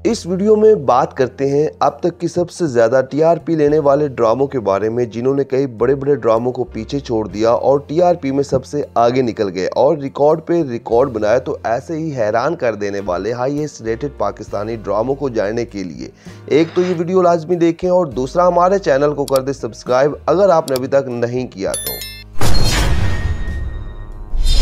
इस वीडियो में बात करते हैं अब तक की सबसे ज्यादा टीआरपी लेने वाले ड्रामों के बारे में, जिन्होंने कई बड़े बड़े ड्रामों को पीछे छोड़ दिया और टीआरपी में सबसे आगे निकल गए और रिकॉर्ड पे रिकॉर्ड बनाया। तो ऐसे ही हैरान कर देने वाले हाईएस्ट रेटेड पाकिस्तानी ड्रामों को जानने के लिए एक तो ये वीडियो लाजमी देखें और दूसरा हमारे चैनल को कर दे सब्सक्राइब अगर आपने अभी तक नहीं किया तो।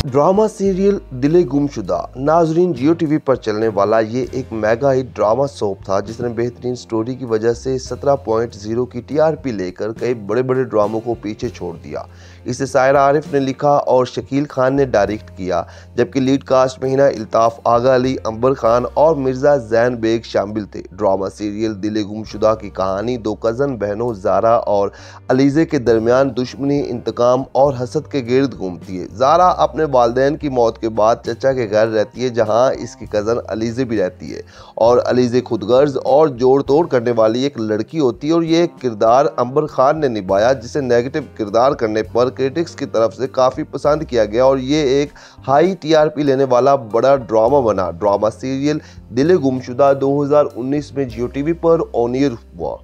ड्रामा सीरियल दिले गुमशुदा नाजरीन जियो टीवी पर चलने वाला ये एक मेगा हिट ड्रामा सोप था जिसने बेहतरीन स्टोरी की वजह से 17.0 की टीआरपी लेकर कई बड़े बड़े ड्रामों को पीछे छोड़ दिया। इसे सायरा आरिफ ने लिखा और शकील खान ने डायरेक्ट किया, जबकि लीड कास्ट में हिना इल्ताफ, आगा अली, अंबर खान और मिर्जा जैन बेग शामिल थे। ड्रामा सीरियल दिले गुमशुदा की कहानी दो कज़न बहनों ज़ारा और अलीज़े के दरमियान दुश्मनी, इंतकाम और हसद के गिर्द घूमती है। ज़ारा अपने वालिदैन की मौत के बाद चचा के घर रहती है, जहां इसकी कज़न अलीज़े भी रहती है और अलीज़े खुदगर्ज और जोड़ तोड़ करने वाली एक लड़की होती है और ये किरदार अंबर खान ने निभाया, जिसे नेगेटिव किरदार करने पर क्रिटिक्स की तरफ से काफ़ी पसंद किया गया और ये एक हाई टीआरपी लेने वाला बड़ा ड्रामा बना। ड्रामा सीरियल दिले गुमशुदा 2019 में जियो टीवी पर ऑन एयर हुआ।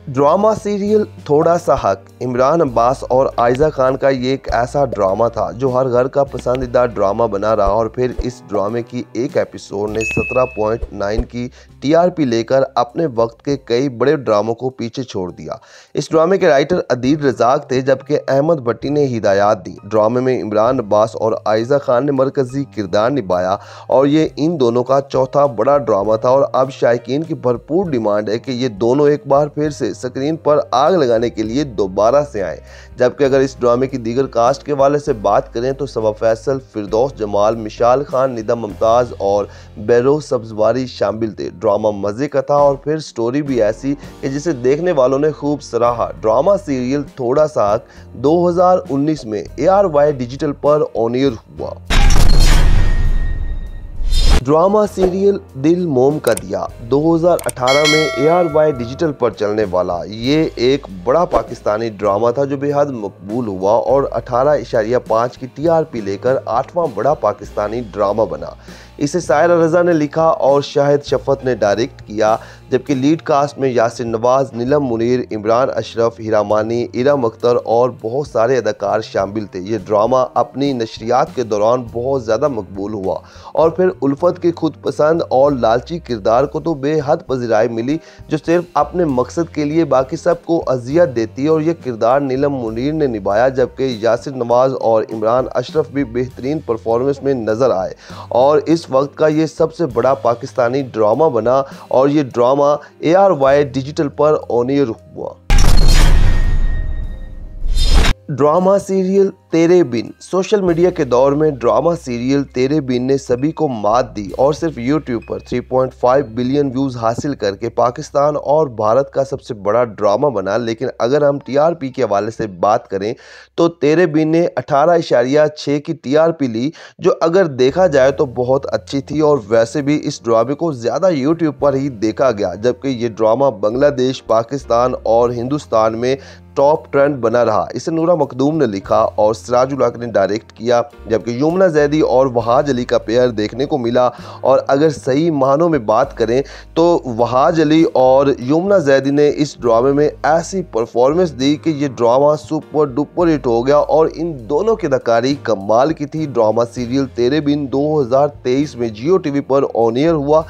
ड्रामा सीरियल थोड़ा सा हक इमरान अब्बास और आयजा खान का ये एक ऐसा ड्रामा था जो हर घर का पसंदीदा ड्रामा बना रहा और फिर इस ड्रामे की एक एपिसोड ने 17.9 की टीआरपी लेकर अपने वक्त के कई बड़े ड्रामों को पीछे छोड़ दिया। इस ड्रामे के राइटर अदील रजाक थे, जबकि अहमद भट्टी ने हिदायत दी। ड्रामे में इमरान अब्बास और आयजा खान ने मरकजी किरदार निभाया और ये इन दोनों का चौथा बड़ा ड्रामा था और अब शायकीन की भरपूर डिमांड है कि ये दोनों एक बार फिर से स्क्रीन पर आग लगाने के लिए दोबारा से आए। जबकि अगर इस ड्रामे की दीगर कास्ट के हवाले से बात करें तो सबा फैसल, फिरदौस जमाल, मिशाल खान, निदा मुमताज और बैरो सब्जवारी शामिल थे। ड्रामा मजे का था और फिर स्टोरी भी ऐसी कि जिसे देखने वालों ने खूब सराहा। ड्रामा सीरियल थोड़ा सा 2019 में ARY डिजिटल पर ऑन एयर हुआ। ड्रामा सीरियल दिल मोम का दिया 2018 में ARY डिजिटल पर चलने वाला ये एक बड़ा पाकिस्तानी ड्रामा था जो बेहद मकबूल हुआ और 18.5 की टीआरपी लेकर 8वां बड़ा पाकिस्तानी ड्रामा बना। इसे सायरा रजा ने लिखा और शाहिद शफत ने डायरेक्ट किया, जबकि लीड कास्ट में यासिर नवाज, नीलम मुनीर, इमरान अशरफ, हिरामानी, इरम अख्तर और बहुत सारे अदाकार शामिल थे। ये ड्रामा अपनी नशरियात के दौरान बहुत ज़्यादा मकबूल हुआ और फिर उल्फत के खुद पसंद और लालची किरदार को तो बेहद पज़िराई मिली, जो सिर्फ अपने मकसद के लिए बाकी सबको अजियत देती है और यह किरदार नीलम मुनीर ने निभाया, जबकि यासिर नवाज और इमरान अशरफ भी बेहतरीन परफॉर्मेंस में नज़र आए और इस वक्त का ये सबसे बड़ा पाकिस्तानी ड्रामा बना और ये ड्रामा ARY डिजिटल पर ऑन एयर हुआ। ड्रामा सीरियल तेरे बिन सोशल मीडिया के दौर में ड्रामा सीरियल तेरे बिन ने सभी को मात दी और सिर्फ यूट्यूब पर 3.5 बिलियन व्यूज़ हासिल करके पाकिस्तान और भारत का सबसे बड़ा ड्रामा बना। लेकिन अगर हम टीआरपी के हवाले से बात करें तो तेरे बिन ने 18.6 की टीआरपी ली, जो अगर देखा जाए तो बहुत अच्छी थी और वैसे भी इस ड्रामे को ज़्यादा यूट्यूब पर ही देखा गया, जबकि ये ड्रामा बांग्लादेश, पाकिस्तान और हिंदुस्तान में टॉप ट्रेंड बना रहा। इसे नूरा मखदूम ने लिखा और सिराजुल हक ने डायरेक्ट किया, जबकि यमुना जैदी और वहाज अली का पेयर देखने को मिला। और अगर सही मानों में बात करें तो वहाज अली और यमुना जैदी ने इस ड्रामे में ऐसी परफॉर्मेंस दी कि ये ड्रामा सुपर डुपर हिट हो गया और इन दोनों की अदाकारी कमाल की थी। ड्रामा सीरियल तेरे बिन 2023 में जियो टीवी पर ऑन एयर हुआ।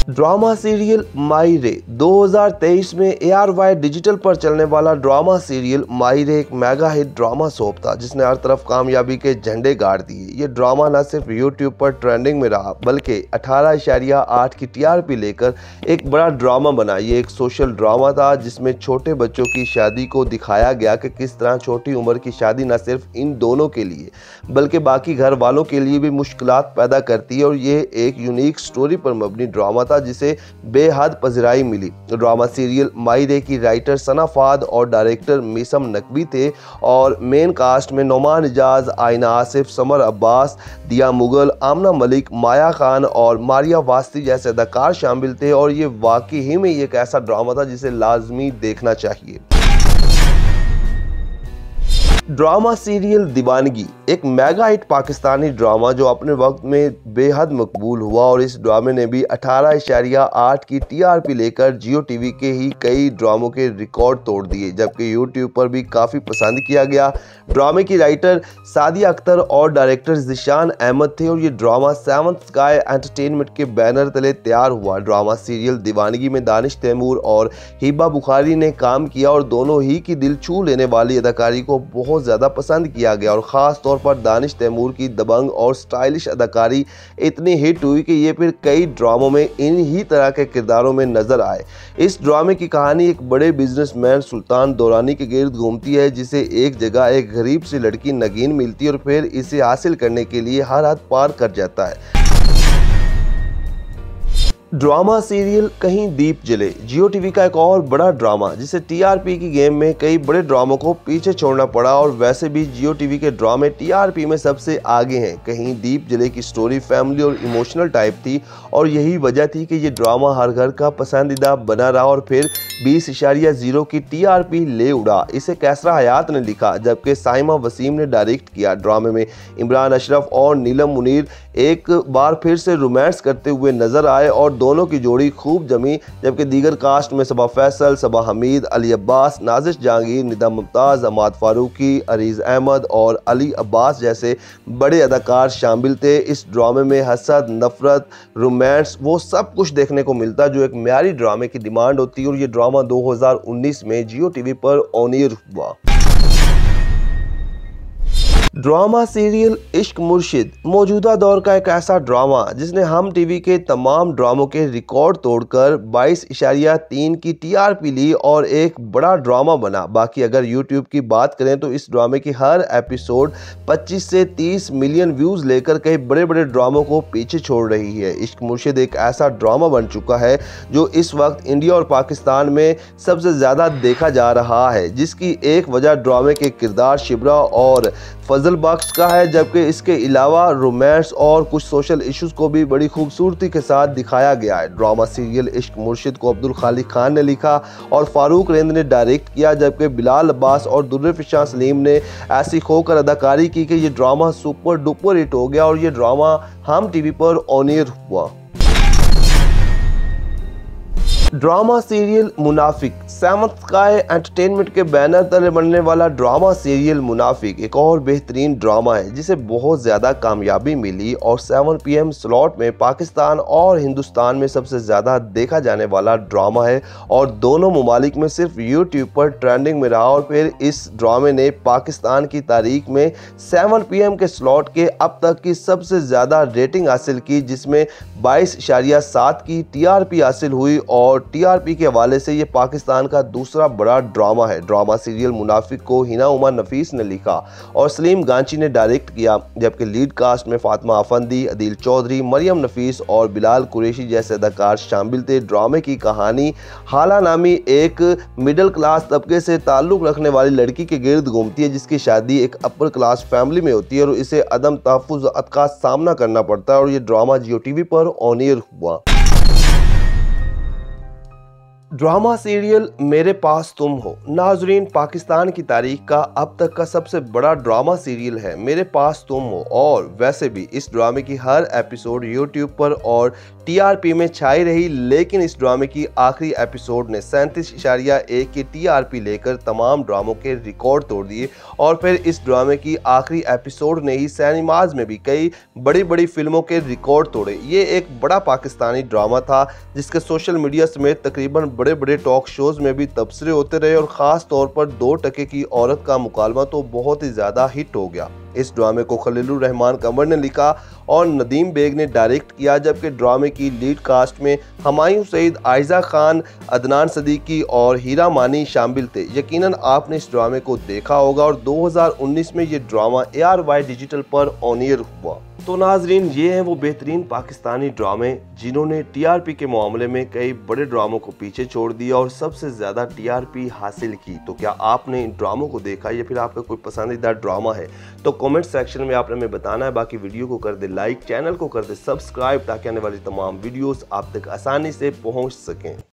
ड्रामा सीरियल माई रे 2023 में ARY डिजिटल पर चलने वाला ड्रामा सीरियल माई रे एक मेगा हिट ड्रामा सोप था जिसने हर तरफ कामयाबी के झंडे गाड़ दिए। ये ड्रामा न सिर्फ यूट्यूब पर ट्रेंडिंग में रहा बल्कि 18.8 की टीआरपी लेकर एक बड़ा ड्रामा बना। ये एक सोशल ड्रामा था जिसमें छोटे बच्चों की शादी को दिखाया गया कि किस तरह छोटी उम्र की शादी न सिर्फ इन दोनों के लिए बल्कि बाकी घर वालों के लिए भी मुश्किलात पैदा करती है और ये एक यूनिक स्टोरी पर मबनी ड्रामा था जिसे बेहद पज़िराई मिली। ड्रामा सीरियल माई रे की राइटर सना फाद और डायरेक्टर मीसम नकवी थे और मेन कास्ट में नोमान इजाज, आइना आसिफ, समर अब्बास, दिया मुगल, आमना मलिक, माया खान और मारिया वास्ती जैसे अदाकार शामिल थे और ये वाकई ही में एक ऐसा ड्रामा था जिसे लाजमी देखना चाहिए। ड्रामा सीरियल दीवानगी एक मेगा हिट पाकिस्तानी ड्रामा जो अपने वक्त में बेहद मकबूल हुआ और इस ड्रामे ने भी 18.8 की टीआरपी लेकर जियो टीवी के ही कई ड्रामों के रिकॉर्ड तोड़ दिए, जबकि यूट्यूब पर भी काफ़ी पसंद किया गया। ड्रामे की राइटर सादिया अख्तर और डायरेक्टर ज़ीशान अहमद थे और ये ड्रामा सेवंथ स्काई एंटरटेनमेंट के बैनर तले तैयार हुआ। ड्रामा सीरियल दीवानगी में दानिश तैमूर और हिबा बुखारी ने काम किया और दोनों ही की दिल छू लेने वाली अदाकारी को बहुत ज़्यादा पसंद किया गया और ख़ास तौर पर दानिश तैमूर की दबंग और स्टाइलिश अदाकारी इतनी हिट हुई कि ये फिर कई ड्रामों में इन ही तरह के किरदारों में नजर आए। इस ड्रामे की कहानी एक बड़े बिजनेसमैन सुल्तान दौरानी के गिर्द घूमती है, जिसे एक जगह एक गरीब सी लड़की नगीन मिलती है और फिर इसे हासिल करने के लिए हर हद पार कर जाता है। ड्रामा सीरियल कहीं दीप जले जियो टीवी का एक और बड़ा ड्रामा जिसे टीआरपी की गेम में कई बड़े ड्रामों को पीछे छोड़ना पड़ा और वैसे भी जियो टीवी के ड्रामे टीआरपी में सबसे आगे हैं। कहीं दीप जले की स्टोरी फैमिली और इमोशनल टाइप थी और यही वजह थी कि ये ड्रामा हर घर का पसंदीदा बना रहा और फिर 20.0 की टीआरपी ले उड़ा। इसे कैसरा हयात ने लिखा जबकि साइमा वसीम ने डायरेक्ट किया। ड्रामे में इमरान अशरफ और नीलम मुनीर एक बार फिर से रोमांस करते हुए नजर आए और दोनों की जोड़ी खूब जमी, जबकि दीगर कास्ट में सबा फैसल, सबा हमीद, अली अब्बास, नाजिश जहांगीर, निदा मुमताज, अमाद फारूकी, अरीज अहमद और अली अब्बास जैसे बड़े अदाकार शामिल थे। इस ड्रामे में हसद, नफरत, रोमांस वो सब कुछ देखने को मिलता जो एक म्यारी ड्रामे की डिमांड होती है और ये ड्रामा 2019 में जियो टीवी पर ऑन एयर हुआ। ड्रामा सीरियल इश्क मुर्शिद मौजूदा दौर का एक ऐसा ड्रामा जिसने हम टीवी के तमाम ड्रामों के रिकॉर्ड तोड़कर 22.3 की टीआरपी ली और एक बड़ा ड्रामा बना। बाकी अगर यूट्यूब की बात करें तो इस ड्रामे की हर एपिसोड 25 से 30 मिलियन व्यूज लेकर कई बड़े बड़े ड्रामों को पीछे छोड़ रही है। इश्क मुर्शिद एक ऐसा ड्रामा बन चुका है जो इस वक्त इंडिया और पाकिस्तान में सबसे ज़्यादा देखा जा रहा है, जिसकी एक वजह ड्रामे के किरदार शिबरा और फजल बख्श का है, जबकि इसके अलावा रोमांस और कुछ सोशल इश्यूज को भी बड़ी खूबसूरती के साथ दिखाया गया है। ड्रामा सीरियल इश्क मुर्शिद को अब्दुल खालिक खान ने लिखा और फारूक रेंद ने डायरेक्ट किया, जबकि बिलाल अब्बास और दुर्रे फिशां सलीम ने ऐसी खोकर अदाकारी की कि ये ड्रामा सुपर डुपर हिट हो गया और ये ड्रामा हम टीवी पर ऑन एयर हुआ। ड्रामा सीरियल मुनाफिक सेवंथ स्काई एंटरटेनमेंट के बैनर तले बनने वाला ड्रामा सीरियल मुनाफिक एक और बेहतरीन ड्रामा है जिसे बहुत ज़्यादा कामयाबी मिली और 7 PM स्लॉट में पाकिस्तान और हिंदुस्तान में सबसे ज़्यादा देखा जाने वाला ड्रामा है और दोनों ममालिक में सिर्फ यूट्यूब पर ट्रेंडिंग में रहा और फिर इस ड्रामे ने पाकिस्तान की तारीख में 7 PM के स्लॉट के अब तक की सबसे ज़्यादा रेटिंग हासिल की, जिसमें 22.7 की टीआरपी हासिल हुई और टीआरपी के हवाले से ये पाकिस्तान का दूसरा बड़ा ड्रामा है। ड्रामा सीरियल मुनाफिक को हिना उमर नफीस ने लिखा और सलीम गांची ने डायरेक्ट किया, जबकि लीड कास्ट में फातिमा अफंदी, अदील चौधरी, मरियम नफीस और बिलाल कुरैशी जैसे अदाकार शामिल थे। ड्रामे की कहानी हाला नामी एक मिडिल क्लास तबके से ताल्लुक रखने वाली लड़की के गिर्द घूमती है, जिसकी शादी एक अपर क्लास फैमिली में होती है और इसे अदम तहफ़्फ़ुज़ का सामना करना पड़ता है और ये ड्रामा जियो टीवी पर ऑन एयर हुआ। ड्रामा सीरियल मेरे पास तुम हो नाजरीन पाकिस्तान की तारीख का अब तक का सबसे बड़ा ड्रामा सीरियल है मेरे पास तुम हो और वैसे भी इस ड्रामे की हर एपिसोड यूट्यूब पर और टीआरपी में छाई रही, लेकिन इस ड्रामे की आखिरी एपिसोड ने 37.1 की टीआरपी लेकर तमाम ड्रामों के रिकॉर्ड तोड़ दिए और फिर इस ड्रामे की आखिरी एपिसोड ने ही सिनेमाज में भी कई बड़ी बड़ी फिल्मों के रिकॉर्ड तोड़े। ये एक बड़ा पाकिस्तानी ड्रामा था जिसके सोशल मीडिया समेत तकरीबन बड़े बड़े टॉक शोज में भी तबसरे होते रहे और ख़ास तौर पर 2 टके की औरत का मुकालमा तो बहुत ही ज़्यादा हिट हो गया। इस ड्रामे को खलीलुर रहमान कमर ने लिखा और नदीम बेग ने डायरेक्ट किया, जबकि ड्रामे की लीड कास्ट में हमायूं सईद, आयजा खान, अदनान सदीकी और हीरा मानी शामिल थे। यकीनन आपने इस ड्रामे को देखा होगा और 2019 में ये ड्रामा ARY डिजिटल पर ऑन एयर हुआ। तो नाजरीन ये हैं वो बेहतरीन पाकिस्तानी ड्रामे जिन्होंने टीआरपी के मामले में कई बड़े ड्रामों को पीछे छोड़ दिया और सबसे ज़्यादा टीआरपी हासिल की। तो क्या आपने इन ड्रामों को देखा या फिर आपका कोई पसंदीदा ड्रामा है तो कमेंट सेक्शन में आपने हमें बताना है। बाकी वीडियो को कर दे लाइक, चैनल को कर दे सब्सक्राइब ताकि आने वाली तमाम वीडियोस आप तक आसानी से पहुंच सकें।